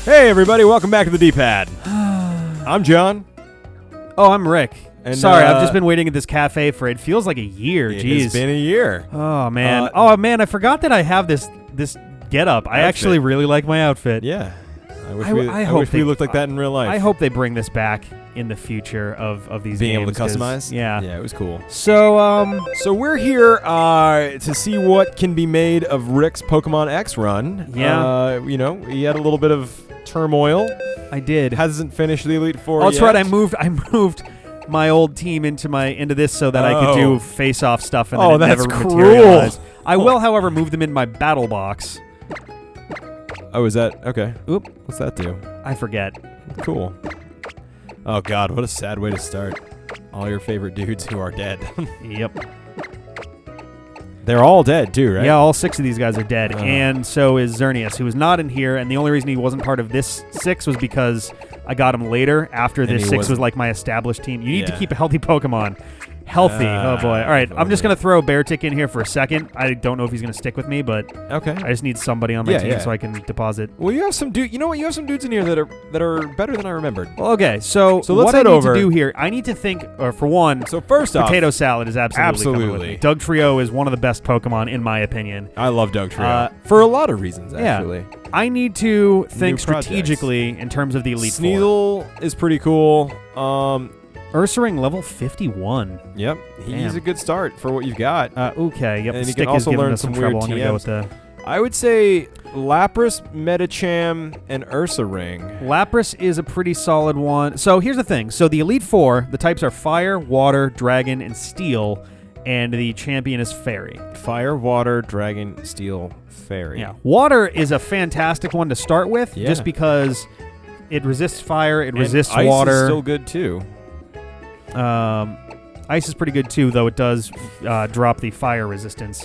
Hey, everybody, welcome back to the D-Pad. I'm John. Oh, I'm Rick. And, Sorry, I've just been waiting at this cafe for it feels like a year. It's been a year. Oh, man. I forgot that I have this get-up. I actually really like my outfit. Yeah. I wish we looked like that in real life. I hope they bring this back in the future of these Being games. able to customize? Yeah. Yeah, it was cool. So we're here to see what can be made of Rick's Pokemon X run. Yeah. He had a little bit of turmoil. I did. Hasn't finished the Elite Four Oh, that's yet. right. I moved my old team into this so that I could do face-off stuff and then it that's never cruel. materialized. I will, however, move them in my battle box. Oh, is that okay? Oop. What's that do? I forget. Cool. Oh God, what a sad way to start. All your favorite dudes who are dead. Yep. They're all dead too, right? Yeah, all 6 of these guys are dead, and so is Xerneas, who is not in here, and the only reason he wasn't part of this 6 was because I got him later, after this 6 was like my established team. You need to keep a healthy Pokemon. Healthy. Oh, boy. All right, I'm just going to throw Beartic in here for a second. I don't know if he's going to stick with me, but I just need somebody on my team so I can deposit. Well, you have some You know what? You have some dudes in here that are better than I remembered. Well, okay, so let's what head I need over. to do here, I need to think, or for one, So first off, potato salad is absolutely coming with me. Doug Trio is one of the best Pokemon, in my opinion. I love Doug Trio for a lot of reasons, actually. Yeah. I need to think projects. strategically in terms of the Elite Four. Sneasel is pretty cool. Ursaring level 51. Yep, he's Damn. a good start for what you've got. Okay, yep. And The you stick can is also giving learn us some some trouble. weird I'm gonna go with TMs. the I would say Lapras, Medicham, and Ursaring. Lapras is a pretty solid one. So here's the thing. So the Elite Four, the types are Fire, Water, Dragon, and Steel, and the champion is Fairy. Fire, Water, Dragon, Steel, Fairy. Yeah. Water is a fantastic one to start with, just because it resists fire, it resists ice water. Ice is still good too. Ice is pretty good too, though it does drop the fire resistance.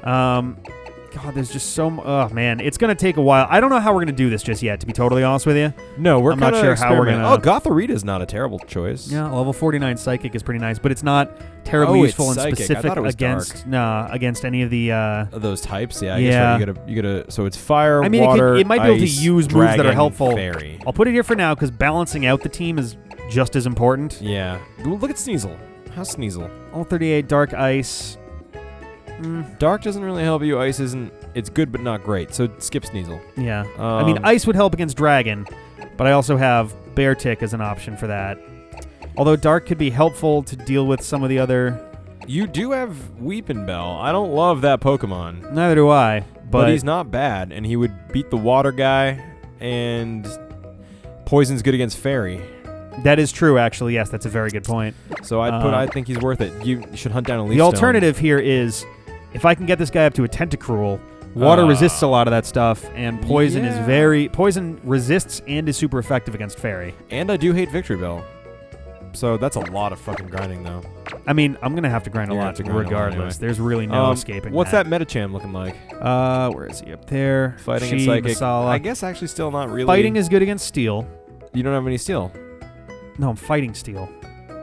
God, there's just so oh man, it's gonna take a while. I don't know how we're gonna do this just yet, to be totally honest with you. No, I'm not sure how we're gonna. Oh, Gothorita's not a terrible choice. Yeah, level 49 Psychic is pretty nice, but it's not terribly useful and specific against any of the those types. Yeah, I guess you gotta. So it's fire, I mean, water, it might be able to ice, use dragon, moves that are helpful. Fairy. I'll put it here for now because balancing out the team is just as important. Yeah. Look at Sneasel. How's Sneasel? All 38 Dark Ice. Dark doesn't really help you. Ice isn't. It's good, but not great. So skip Sneasel. Yeah. I mean, Ice would help against Dragon, but I also have Beartic as an option for that. Although Dark could be helpful to deal with some of the other. You do have Weepin' Bell. I don't love that Pokemon. Neither do I. But he's not bad, and he would beat the Water guy, and Poison's good against Fairy. That is true, actually. Yes, that's a very good point. So I think he's worth it. You should hunt down a Leaf The alternative here is, if I can get this guy up to a Tentacruel, Water resists a lot of that stuff, and Poison is Poison resists and is super effective against Fairy. And I do hate Victory Bell. So that's a lot of fucking grinding, though. I mean, I'm going to have to grind a lot regardless. There's really no escaping What's that Medicham looking like? Where is he? Up there. Fighting and Psychic. Masala. I guess actually still not really. Fighting is good against Steel. You don't have any Steel. No, I'm fighting Steel.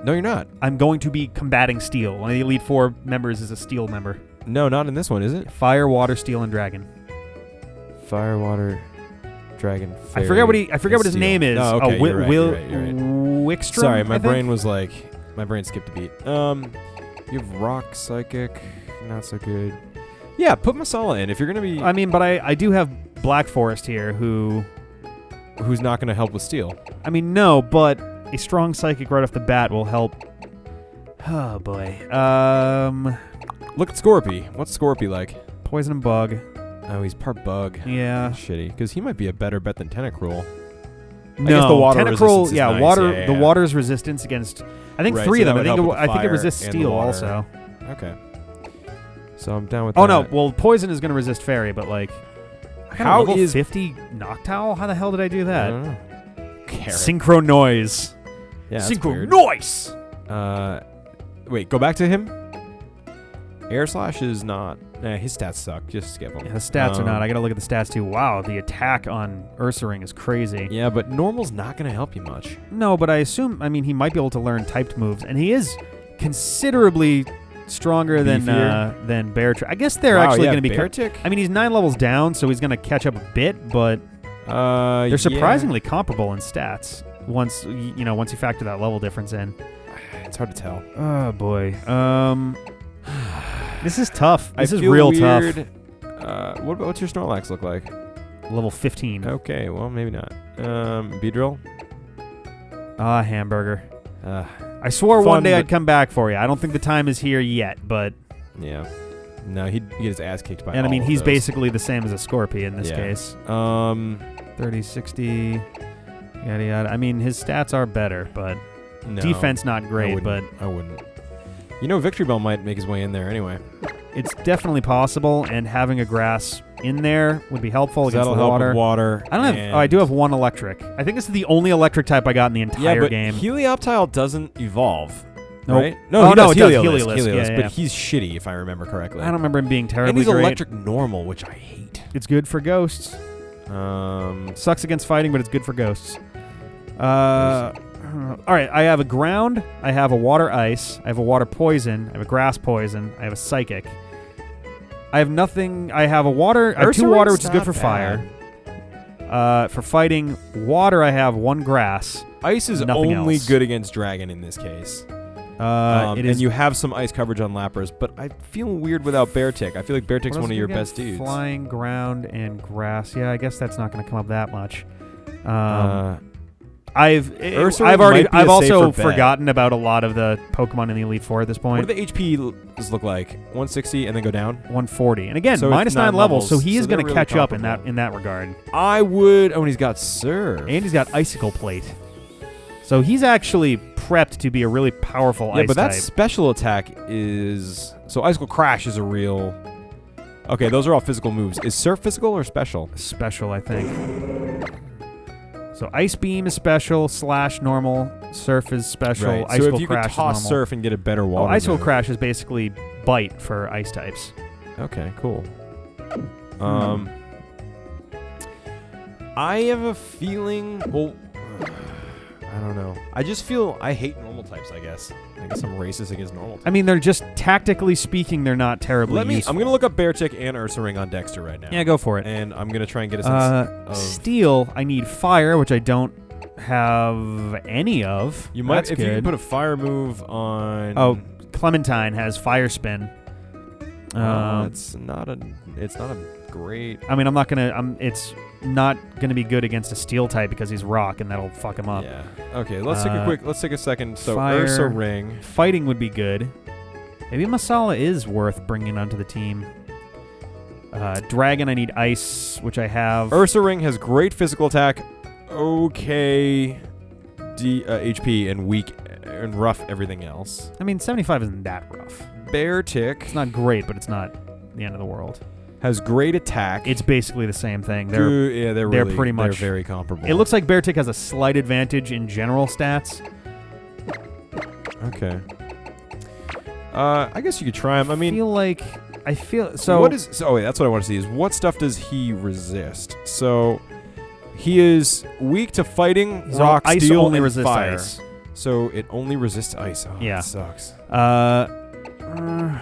No, you're not. I'm going to be combating Steel. One of the Elite Four members is a Steel member. No, not in this one, is it? Fire, Water, Steel, and Dragon. Fire, Water, Dragon, Fairy, I forget what his name is. Oh, okay, you're right. Wickstrom? Sorry, my brain skipped a beat. You have Rock, Psychic, not so good. Yeah, put Masala in if you're gonna be. I mean, but I do have Black Forest here, who's not gonna help with Steel. I mean, no, but a strong Psychic right off the bat will help. Oh boy. Look at Scorpy. What's Scorpy like? Poison and Bug. Oh, he's part Bug. Yeah. That's shitty, because he might be a better bet than Tentacruel. No, I guess the water Tentacruel, resistance is nice. Water. The water's resistance against, I think, 3 of them. I think it resists Steel also. Okay. So I'm down with that. that. Oh no, well, Poison is going to resist Fairy, but like, how is 50 Noctowl? How the hell did I do that? I don't know. Synchro Noise. Yeah, Synchro Noise. Wait, go back to him. Air Slash is not. His stats suck. Just skip them. Yeah, the stats are not. I got to look at the stats too. Wow, the attack on Ursaring is crazy. Yeah, but normal's not going to help you much. No, but I assume. I mean, he might be able to learn typed moves, and he is considerably stronger than Beartic. I guess they're actually going to be. Beartic? I mean, he's 9 levels down, so he's going to catch up a bit, but They're surprisingly comparable in stats. Once you factor that level difference in. It's hard to tell. Oh boy. This is tough. This is feel real weird. tough. What's your Snorlax look like? Level 15. Okay, well maybe not. Beedrill. Hamburger. I swore one day I'd come back for you. I don't think the time is here yet, but yeah. No, he'd get his ass kicked by. And I mean, he's those. basically the same as a Scorpion in this case. 30, 60, yada yada. I mean, his stats are better, but defense not great. But I wouldn't. You know, Victory Bell might make his way in there anyway. It's definitely possible, and having a grass in there would be helpful against That'll the help water. with water. I don't have. Oh, I do have one electric. I think this is the only electric type I got in the entire game. Helioptile doesn't evolve. Nope. Right? No, it does. Heliolisk, Yeah. but he's shitty if I remember correctly. I don't remember him being terribly and he's great. electric normal, which I hate. It's good for ghosts. Sucks against fighting, but it's good for ghosts. All right, I have a ground, I have a water ice, I have a water poison, I have a grass poison, I have a psychic. I have nothing. I have a water. I have 2 water, which is good for fire. For fighting water, I have 1 grass. Ice is Nothing only else. good against dragon in this case. It is. And you have some ice coverage on Lapras, but I feel weird without Beartick. I feel like Beartick's one of your best dudes. Flying, ground, and grass. Yeah, I guess that's not going to come up that much. I've also forgotten about a lot of the Pokemon in the Elite Four at this point. What do the HPs look like? 160 and then go down? 140. And again, so minus 9 levels, so he is going to really catch up comparable. in that regard. I would. Oh, and he's got Surf. And he's got Icicle Plate. So he's actually prepped to be a really powerful ice type. Yeah, but that special attack is... So Icicle Crash is a real... Okay, those are all physical moves. Is Surf physical or special? Special, I think. So Ice Beam is special, / normal, Surf is special, Right. Icicle So if you Crash could is toss normal. Surf and get a better water Icicle move. Crash is basically Bite for ice types. Okay, cool. I have a feeling... Well, I don't know. I just feel I hate normal types, I guess. I guess I'm racist against normal types. I mean, they're just, tactically speaking, they're not terribly useful. I'm going to look up Beartick and Ursaring on Dexter right now. Yeah, go for it. And I'm going to try and get a sense of... Steel, I need fire, which I don't have any of. You might, That's if good. you can put a fire move on... Oh, Clementine has Fire Spin. It's not a great... I mean, it's not gonna be good against a steel type because he's rock, and that'll fuck him up. Yeah. Okay, let's take a second. So fire, Ursaring. Fighting would be good. Maybe Masala is worth bringing onto the team. Dragon, I need ice, which I have. Ursaring has great physical attack, okay HP, and weak and rough everything else. I mean, 75 isn't that rough. Beartick. It's not great, but it's not the end of the world. Has great attack. It's basically the same thing. They're pretty much very comparable. It looks like Beartick has a slight advantage in general stats. Okay. I guess you could try him. I mean, I feel so. What is? So, wait, that's what I want to see. Is what stuff does he resist? So, he is weak to fighting, rock, ice steel, only and resists fire. ice. So it only resists ice. Oh, yeah, that sucks. Man.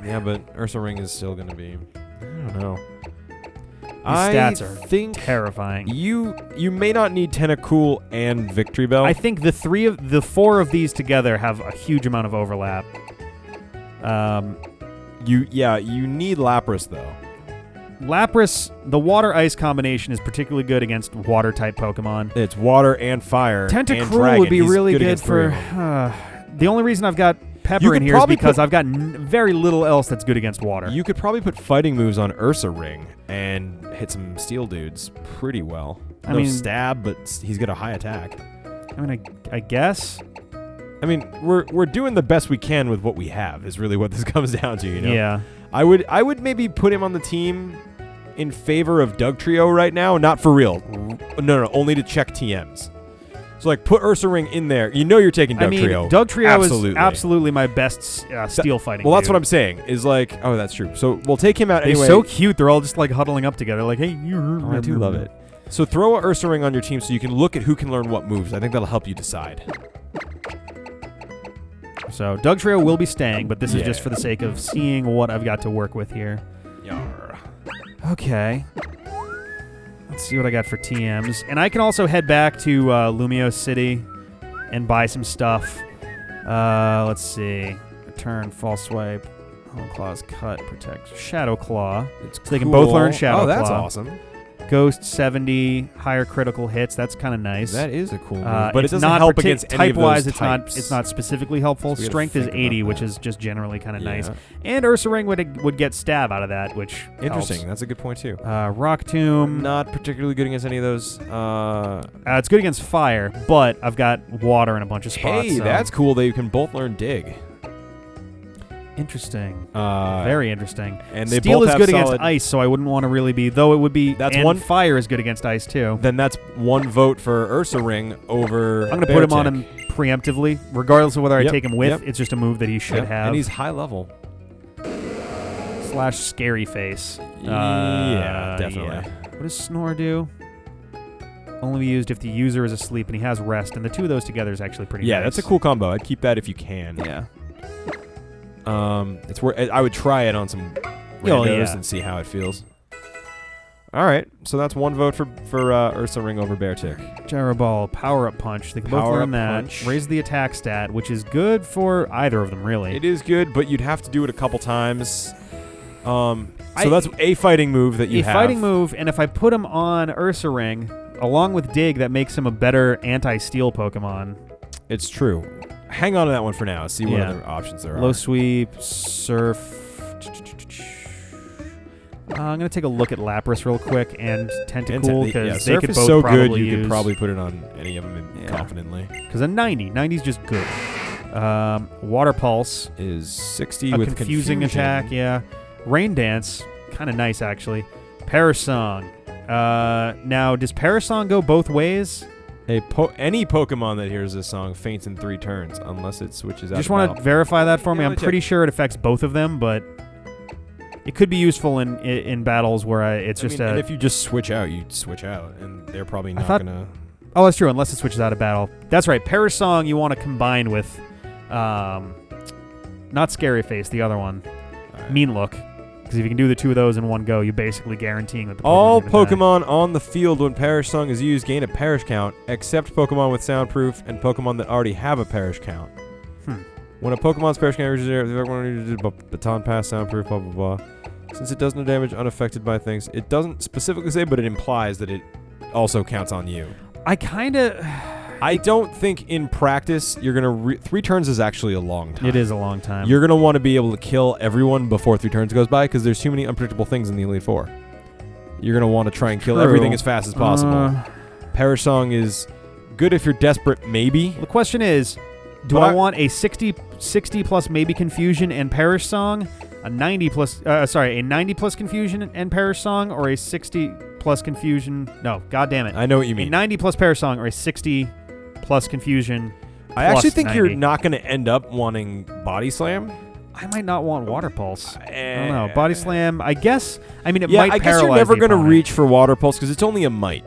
Yeah, but Ursaring is still gonna be. I don't know. These stats are terrifying. You may not need Tentacool and Victory Bell. I think the 4 of these together have a huge amount of overlap. You need Lapras though. Lapras, the water-ice combination is particularly good against water-type Pokemon. It's water and fire. Tentacruel would be really good for... the only reason I've got Pepper in here is because I've got very little else that's good against water. You could probably put fighting moves on Ursaring and hit some steel dudes pretty well. I mean, stab, but he's got a high attack. I mean, I guess... I mean, we're doing the best we can with what we have is really what this comes down to, you know? Yeah. I would maybe put him on the team in favor of Dugtrio right now, not for real. No, only to check TMs. So, like, put Ursaring in there. You know you're taking Dugtrio. I mean, Dugtrio is absolutely my best steel fighting Well, that's dude. what I'm saying, is like, oh, that's true. So, we'll take him out anyway. They're so cute. They're all just, like, huddling up together. Like, hey, I do love it. So, throw a Ursaring on your team so you can look at who can learn what moves. I think that'll help you decide. So, Dugtrio will be staying, but this is just for the sake of seeing what I've got to work with here. Yarr. Okay. Let's see what I got for TMs. And I can also head back to Lumio City and buy some stuff. Let's see. Return, False Swipe, Home Claws, Cut, Protect, Shadow Claw. It's so they can both learn cool. Shadow Claw. Oh, that's awesome. Ghost 70, higher critical hits. That's kind of nice. That is a cool move, but it it's doesn't not help against any of type-wise. those types. It's not specifically helpful. So Strength is 80, which is just generally kind of nice. And Ursa Ring would get stab out of that, which interesting. helps. That's a good point too. Rock Tomb. Not particularly good against any of those. It's good against fire, but I've got water in a bunch of spots. Hey, so. that's cool that you can both learn Dig. Interesting. Very interesting. And they Steel both is have good solid against ice, so I wouldn't want to really be. Though it would be. That's and one. Fire is good against ice too. Then that's one vote for Ursa Ring over. I'm going to put him on him preemptively, regardless of whether I take him with. Yep. It's just a move that he should have. And he's high level. / Scary Face. Yeah, definitely. Yeah. What does Snore do? Only be used if the user is asleep and he has rest, and the two of those together is actually pretty nice. Yeah, that's a cool combo. I'd keep that if you can. Yeah. It's where I would try it on some randos and see how it feels. All right, so that's one vote for Ursa Ring over Beartick. Gyro Ball, Power Up Punch. They can both learn that. Punch. Raise the attack stat, which is good for either of them, really. It is good, but you'd have to do it a couple times. So that's a fighting move that you have. A fighting move, and if I put him on Ursa Ring, along with Dig, that makes him a better anti-steal Pokemon. It's true. Hang on to that one for now. See what other options there are. Low Sweep, Surf. I'm going to take a look at Lapras real quick and Tentacool, because they Surf could is both so probably good, you use. could probably put it on any of them confidently. Because a 90. 90 is just good. Water Pulse. Is 60 a with confusing attack, yeah. Rain Dance, kind of nice, actually. Parasong. Now, does Parasong go both ways? Any Pokemon that hears this song faints in 3 turns, unless it switches out. Just want to verify that for me. I'm pretty sure it affects both of them, but it could be useful in battles where and if you just switch out, you switch out, and they're probably not going to... Oh, that's true, unless it switches out of battle. That's right. Parasong you want to combine with... not Scary Face, the other one. Right. Mean Look. Because if you can do the two of those in one go, you're basically guaranteeing that the all Pokemon on the field when Parasong is used gain a Perish count, except Pokemon with Soundproof and Pokemon that already have a Perish count. When a Pokemon's Perish count reaches Baton Pass, Soundproof, blah, blah, blah. Since it does no damage unaffected by things, it doesn't specifically say, but it implies that it also counts on you. I don't think in practice you're going to... 3 turns is actually a long time. It is a long time. You're going to want to be able to kill everyone before 3 turns goes by, because there's too many unpredictable things in the Elite Four. You're going to want to try and kill everything as fast as possible. Parasong is good if you're desperate, maybe. The question is, do I want a 60 plus maybe Confusion and Parasong, a 90 plus Confusion and Parasong, or a 60 plus Confusion? No, God damn it. I know what you mean. A 90 plus Parasong or a 60 plus Confusion. I actually think you're not going to end up wanting Body Slam. I might not want Water Pulse. I don't know. Body Slam, I guess. I mean, it might paralyze. I guess you're never going to reach for Water Pulse because it's only a might.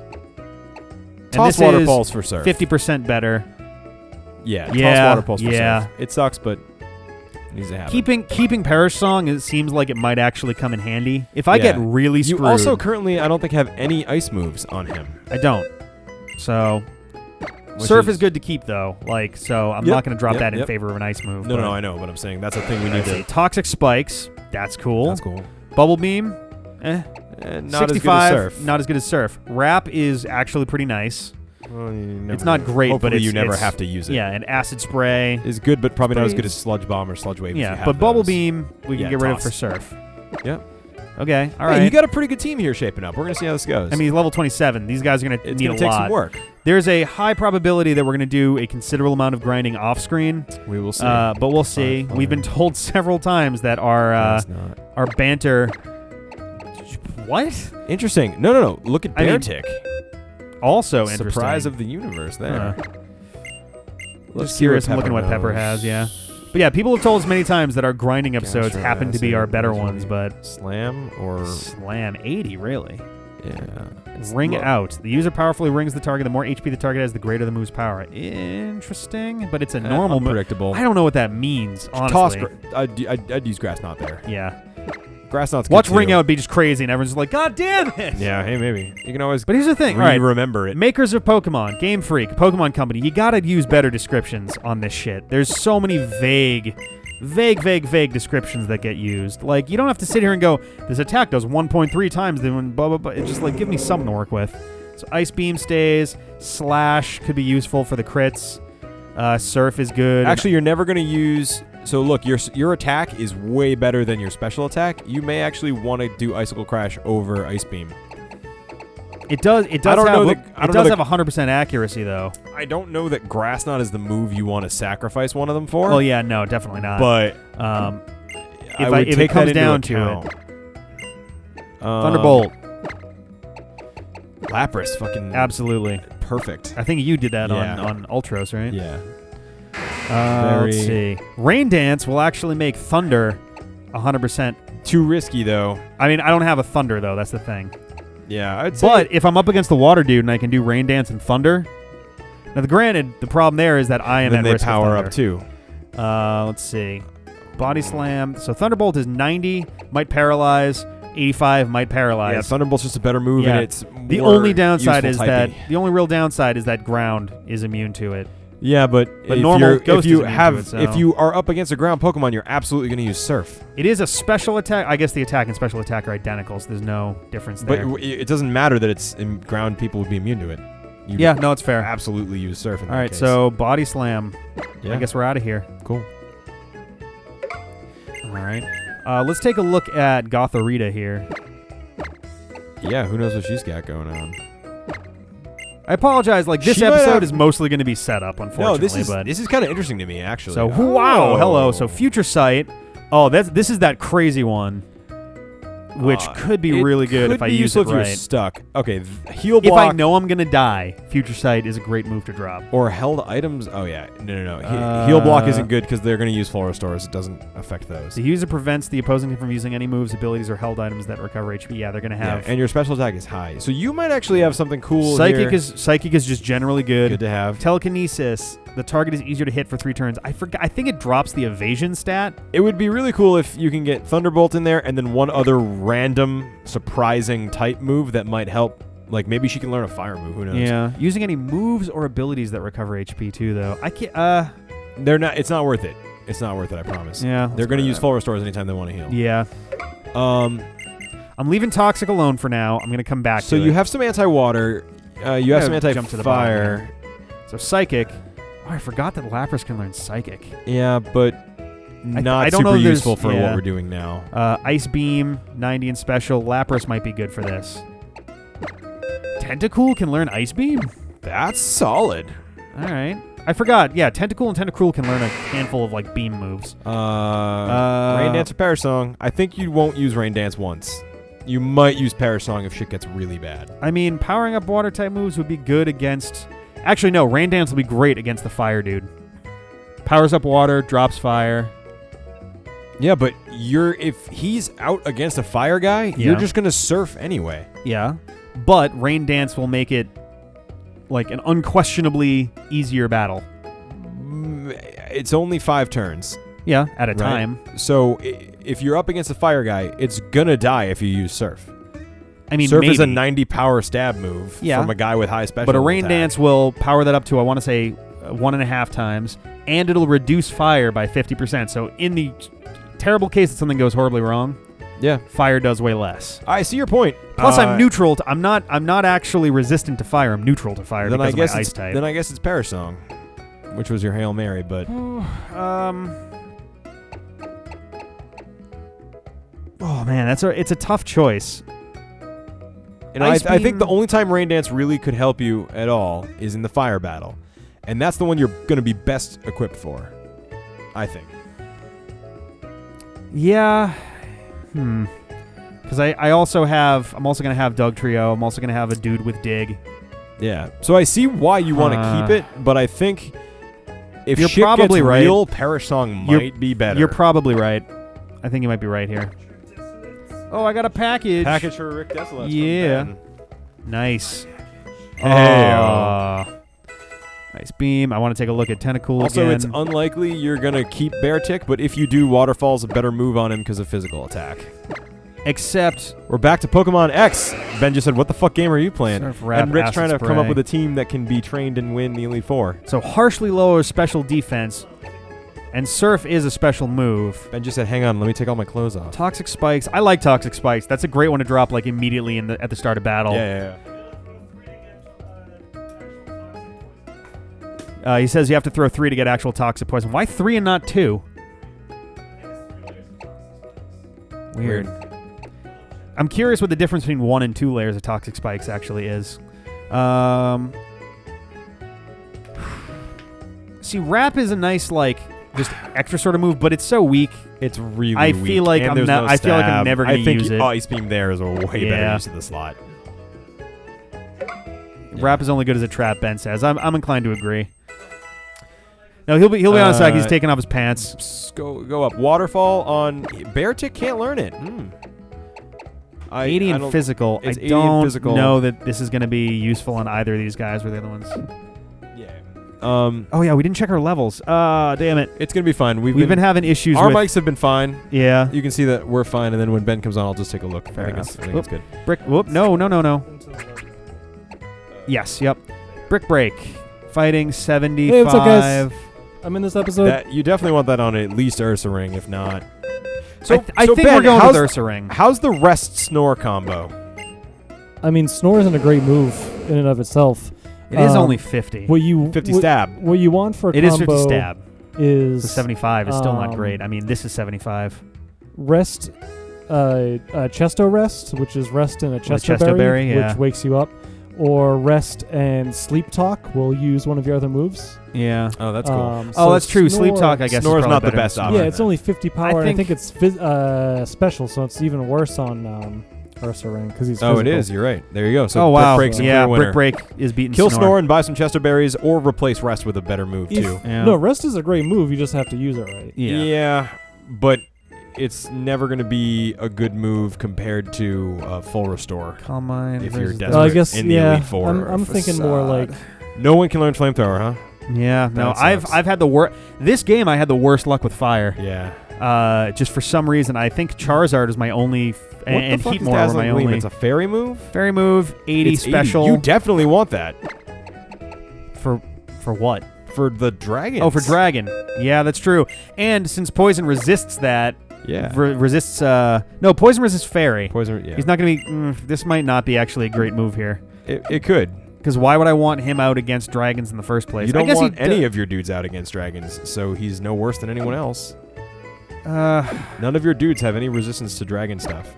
Toss Water Pulse for Surf. 50% better. Yeah, toss Water Pulse for Surf. It sucks, but it needs to happen. Keeping Parasong, it seems like it might actually come in handy. If I get really screwed. You also currently, I don't think, have any ice moves on him. I don't. So... Surf is good to keep, though. So I'm not going to drop that in favor of an ice move. No, I know, but I'm saying that's a thing we need to... Toxic Spikes, that's cool. That's cool. Bubble Beam, not 65, as good as Surf. Not as good as Surf. Wrap is actually pretty nice. Well, it's not great, but you never have to use it. Yeah, and Acid Spray is good, but probably not as good as Sludge Bomb or Sludge Wave. Yeah, but Bubble Beam we can get rid of for Surf. Yep. Okay, all right. You got a pretty good team here shaping up. We're going to see how this goes. I mean, he's level 27. These guys are going to need a lot. It's going to take some work. There's a high probability that we're going to do a considerable amount of grinding off screen. We will see. But we'll see. We've been told several times that our banter... What? Interesting. No. Look at Beartick. Also interesting. Surprise of the universe there. Just curious. I'm looking at what Pepper has, yeah. But yeah, people have told us many times that our grinding episodes happen to be our better ones, but... Slam or... Slam. 80, really? Yeah. Ring out. The user powerfully rings the target. The more HP the target has, the greater the move's power. Interesting, but it's a normal move. Unpredictable. I don't know what that means, honestly. I'd use Grass Knot there. Yeah. Grass Knot's Watch good Ring too. Out be just crazy, and everyone's just like, God damn it! Yeah, hey, maybe. You can always But here's the thing. All right, remember it. makers of Pokemon, Game Freak, Pokemon Company, you gotta use better descriptions on this shit. There's so many vague descriptions that get used. Like, you don't have to sit here and go, this attack does 1.3 times, then blah, blah, blah. It's just like, give me something to work with. So Ice Beam stays. Slash could be useful for the crits. Surf is good. Actually, you're never going to use... So look, your attack is way better than your special attack. You may actually want to do Icicle Crash over Ice Beam. It does have 100% accuracy, though. I don't know that Grass Knot is the move you want to sacrifice one of them for. Well, yeah, no, definitely not. But if it comes down to it, Thunderbolt. Lapras, fucking absolutely perfect. I think you did that on Ultros, right? Yeah. Let's see. Rain Dance will actually make Thunder 100%. Too risky, though. I mean, I don't have a Thunder, though. That's the thing. Yeah, I'd say... But if I'm up against the Water Dude and I can do Rain Dance and Thunder... Now, granted, the problem there is that I am at risk of power Thunder. up, too. Let's see. Body Slam. So Thunderbolt is 90, might paralyze. 85 might paralyze. Yeah, Thunderbolt's just a better move, and it's the more only downside is typey. the only real downside is that Ground is immune to it. Yeah, but normal Ghost if you is immune have to it, so. if you are up against a ground Pokemon, you're absolutely going to use Surf. It is a special attack. I guess the attack and special attack are identical, so there's no difference there. But it doesn't matter that it's in ground. People would be immune to it. Yeah, no, it's fair. Absolutely use Surf. In All that right, case. so Body Slam. Yeah. I guess we're out of here. Cool. All right. Let's take a look at Gothorita here. Yeah, who knows what she's got going on. I apologize. Like, this episode is mostly going to be set up, unfortunately. No, this is kind of interesting to me, actually. So, wow, hello. So, Future Sight. Oh, this is that crazy one, which could be really good if I use it if right. you're stuck. Okay, Heal Block. If I know I'm going to die, Future Sight is a great move to drop. Or held items. Oh, yeah. No. Heal Block isn't good because they're going to use Full Restores. It doesn't affect those. The user prevents the opposing team from using any moves, abilities, or held items that recover HP. Yeah, they're going to have... Yeah, and your special attack is high. So you might actually have something cool Psychic here. Psychic is just generally good. Good to have. Telekinesis. The target is easier to hit for 3 turns. I think it drops the evasion stat. It would be really cool if you can get Thunderbolt in there and then one other random, surprising type move that might help. Like, maybe she can learn a fire move. Who knows? Yeah. Using any moves or abilities that recover HP, too, though. I can't... They're not... It's not worth it. It's not worth it, I promise. Yeah. They're going to use Full Restores anytime they want to heal. Yeah. I'm leaving Toxic alone for now. I'm going to come back to it. So you have some anti-water. You have some anti-fire. So Psychic... Oh, I forgot that Lapras can learn Psychic. Yeah, but not I don't super know useful for what we're doing now. Ice Beam, 90 and special. Lapras might be good for this. Tentacool can learn Ice Beam? That's solid. All right. I forgot. Yeah, Tentacool and Tentacruel can learn a handful of, like, beam moves. Rain Dance or Parasong. I think you won't use Rain Dance once. You might use Parasong if shit gets really bad. I mean, powering up water-type moves would be good against... Actually, no. Rain Dance will be great against the fire dude. Powers up water, drops fire. Yeah, but if he's out against a fire guy, you're just going to surf anyway. Yeah. But Rain Dance will make it like an unquestionably easier battle. It's only 5 turns. Yeah, at a time. So if you're up against a fire guy, it's going to die if you use Surf. I mean, Surf is a 90 power stab move from a guy with high special. But a Rain attack. Dance will power that up to, I want to say, 1.5 times, and it'll reduce fire by 50%. So in the terrible case that something goes horribly wrong, fire does way less. I see your point. Plus, I'm neutral. I'm not actually resistant to fire. I'm neutral to fire because of my ice type. Then I guess it's Parasong, which was your Hail Mary, but... Oh, man, it's a tough choice. And I think the only time Rain Dance really could help you at all is in the fire battle. And that's the one you're going to be best equipped for, I think. Yeah. Because I'm also going to have Doug Trio. I'm also going to have a dude with Dig. Yeah. So I see why you want to keep it, but I think if you're shit probably gets right. real, Parasong might be better. You're probably right. I think you might be right here. Oh, I got a package. Package for Rick Desolate. Yeah. Nice. Hey. Nice beam. I want to take a look at Tentacool also, again. it's unlikely you're going to keep Bear Tick, but if you do, Waterfall's a better move on him because of physical attack. Except we're back to Pokemon X. Ben just said, "What the fuck game are you playing?" Surf, Wrap, And Rick's Acid trying to come up Spray. with a team that can be trained and win the Elite Four. So harshly lowers special defense, and Surf is a special move. Ben just said, "Hang on, let me take all my clothes off." Toxic Spikes. I like Toxic Spikes. That's a great one to drop like immediately at the start of battle. Yeah. He says you have to throw 3 to get actual toxic poison. Why 3 and not 2? Weird. I'm curious what the difference between 1 and 2 layers of Toxic Spikes actually is. See, Wrap is a nice, like, just extra sort of move, but it's so weak. It's really I weak. feel like and I'm there's not. no I feel like I'm stab. never going to use it. Ice Beam there is a way better use of the slot. Wrap is only good as a trap, Ben says. I'm inclined to agree. No, he'll be on side. He's taking off his pants. Go up. Waterfall on Beartic can't learn it. 80 and physical. I don't know that this is going to be useful on either of these guys or the other ones. Yeah. Oh yeah, we didn't check our levels. Damn it. It's gonna be fine. We've been having issues. Our with mics have been fine. Yeah. You can see that we're fine, and then when Ben comes on, I'll just take a look. Fair enough. I think it's good. Brick. Whoop. No. Yes. Yep. Brick Break. Fighting 75. Hey, what's up, guys? I'm in this episode. You definitely want that on at least Ursa Ring, if not. So I think Ben, we're going with Ursa Ring. How's the Rest Snore combo? I mean, Snore isn't a great move in and of itself. It is only 50. 50 stab. What you want for a it combo is 50 stab. Is so 75 is still not great. I mean, this is 75. Rest, Chesto Rest, which is rest in a Chesto Berry, Berry, yeah. which wakes you up. Or Rest and Sleep Talk will use one of your other moves. Yeah. Oh, that's cool. So that's true. Sleep Talk, I guess, Snore is not the better. best option. Yeah, it's only 50 power. I I think it's special, so it's even worse on Ursa Ring because he's Oh, physical. it is. You're right. There you go. So oh, wow. Brick Break's a yeah, clear winner. Brick Break is beating Kill Snore and buy some Chester Berries, or replace Rest with a better move, too. Yeah. No, Rest is a great move. You just have to use it right. Yeah. But it's never going to be a good move compared to Full Restore. Calm Mind. If you're versus- desperate I guess, in the yeah. Elite Four. I'm thinking more like... No one can learn Flamethrower, huh? Yeah. No, That sucks. I've had the worst... This game, I had the worst luck with fire. Yeah. Just for some reason, I think Charizard is my only... and what the fuck Heatmore is were my Dazzling Gleam? only... It's a fairy move? Fairy move, 80 It's 80. special. You definitely want that. For what? For the dragon. Oh, for Dragon. Yeah, that's true. And since Poison resists that... Yeah. Resists... no, Poison resists Fairy. Poison, yeah. He's not going to be... this might not be actually a great move here. It could. Because why would I want him out against dragons in the first place? You don't I guess want any of your dudes out against dragons, so he's no worse than anyone else. None of your dudes have any resistance to dragon stuff.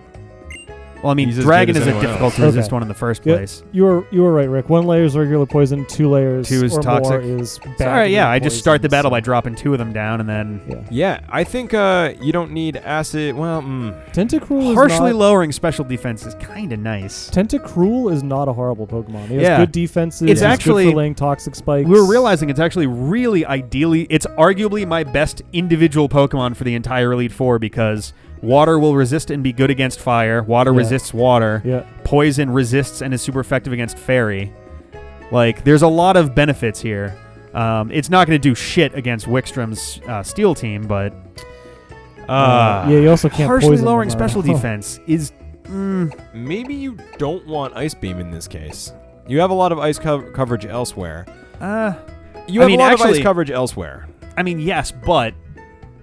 Well, I mean, He's as Dragon good as isn't anyone difficult else. to resist Okay. one in the first Yeah, place. you were right, Rick. 1 layer is regular poison. 2 layers 2 is or toxic. more is bad. All right, yeah, I just start the battle by by dropping 2 of them down, and then Yeah, I think you don't need acid. Well, Tentacruel partially is not, lowering special defense is kind of nice. Tentacruel is not a horrible Pokemon. He has Yeah. good defenses. It's he's actually- good for laying toxic spikes. We were realizing it's actually really ideally, it's arguably my best individual Pokemon for the entire Elite Four because water will resist and be good against fire. Water Yeah. resists water. Yeah. Poison resists and is super effective against fairy. Like, there's a lot of benefits here. It's not going to do shit against Wickstrom's Steel team, but Yeah, you also can't partially poison lowering them, special defense is... maybe you don't want Ice Beam in this case. You have a lot of ice coverage elsewhere. You have a lot of ice coverage elsewhere. I mean, yes, but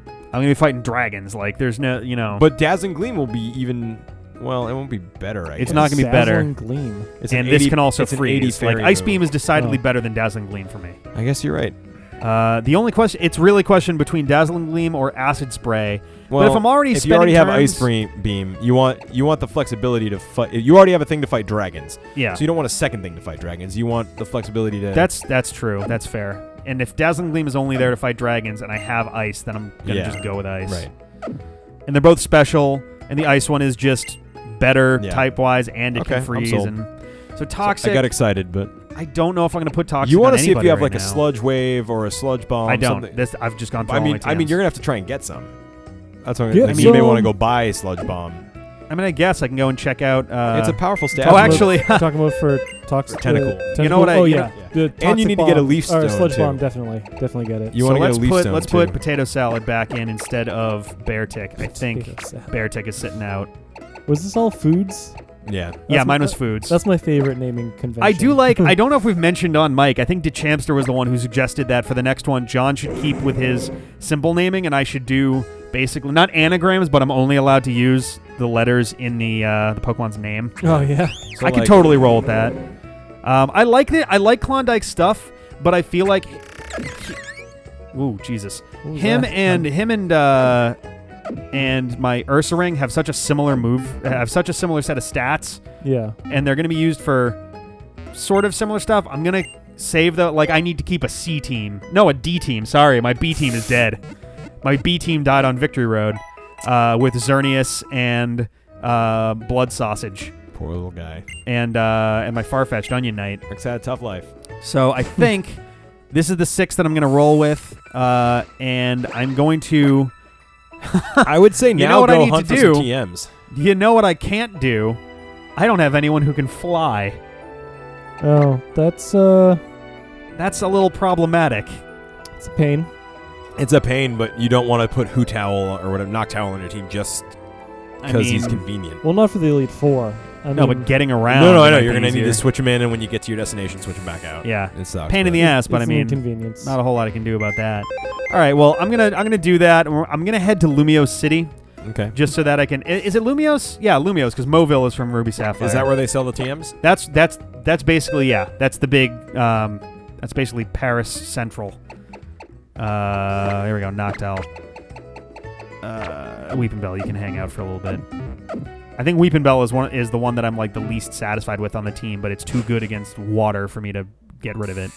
I'm going to be fighting dragons. Like, there's no, you know... But Dazzling Gleam will be even... Well, it won't be better, I guess. It's not going to be better. Dazzling Gleam. It's an And this 80 can also it's an freeze. 80 Like, fairy Ice move. Beam is decidedly Oh. better than Dazzling Gleam for me. I guess you're right. The only question, it's really a question between Dazzling Gleam or Acid Spray. Well, but if I'm already if you already spending have Ice turns- Beam, you want the flexibility to fight. You already have a thing to fight dragons. Yeah. So you don't want a second thing to fight dragons. You want the flexibility to... That's true. That's fair. And if Dazzling Gleam is only there to fight dragons and I have ice, then I'm going to Yeah. just go with ice. Right. And they're both special, and the ice one is just better Yeah. type-wise, and it Okay, can I'm freeze. sold. And so Toxic, I got excited, but... I don't know if I'm going to put Toxic You want to see if you have right like a now. Sludge Wave or a Sludge Bomb. I don't. Something. This I've just gone through I all mean, my TMs. you're gonna have to try and get some. That's what Yeah, I mean. You may so- want to go buy a Sludge Bomb. I mean, I guess I can go and check out... It's a powerful stab. Oh, actually... We're talking about for toxic Tentacle. You know what I- Oh you yeah. know- The And you toxic need to get a bomb, leaf or stone, sludge too. bomb. Definitely get it. You want to get a leaf stone, Let's too. put Potato Salad back in instead of Bear Tick. I think Potato salad. Bear Tick is sitting out. Was this all foods? Yeah. Mine was foods. That's my favorite naming convention. I do like, I don't know if we've mentioned on mic, I think DeChampster was the one who suggested that for the next one, John should keep with his simple naming, and I should do basically, not anagrams, but I'm only allowed to use the letters in the Pokemon's name. Oh, yeah. So I could totally roll with that. I like Klondike stuff, but I feel like... Ooh, Jesus. Him and my Ursaring have such a similar set of stats. Yeah. And they're going to be used for sort of similar stuff. I'm going to save I need to keep a C team. No, a D team. Sorry, my B team is dead. My B team died on Victory Road with Xerneas and Blood Sausage. Poor little guy. And my Farfetch'd Onion Knight. Rick's had a tough life. So I think this is the 6 that I'm going to roll with, and I'm going to... I would say now what I go need hunt to for do? some TMs. You know what I can't do? I don't have anyone who can fly. Oh, that's That's a little problematic. it's a pain. It's a pain, but you don't want to put Hootowel or whatever, Noctowl on your team just because he's convenient. Well, not for the Elite Four. But getting around. No, I know. might You're be going to need easier. to switch him in, and when you get to your destination, switch him back out. Yeah. It sucks. Pain in the ass, but it's I an mean, inconvenience. not a whole lot I can do about that. All right, well, I'm gonna do that. I'm gonna head to Lumiose City Okay. just so that I can. Is it Lumiose? Yeah, Lumiose, because Moville is from Ruby Sapphire. Is that where they sell the TMs? That's basically That's the big. That's basically Paris Central. Here we go. Noctowl. Weeping Bell. You can hang out for a little bit. I think Weeping Bell is the one that I'm like the least satisfied with on the team, but it's too good against water for me to get rid of it.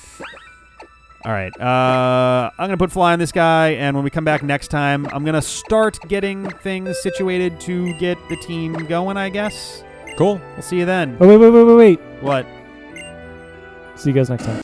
All right. I'm going to put Fly on this guy, and when we come back next time, I'm going to start getting things situated to get the team going, I guess. Cool. We'll see you then. Oh, wait. What? See you guys next time.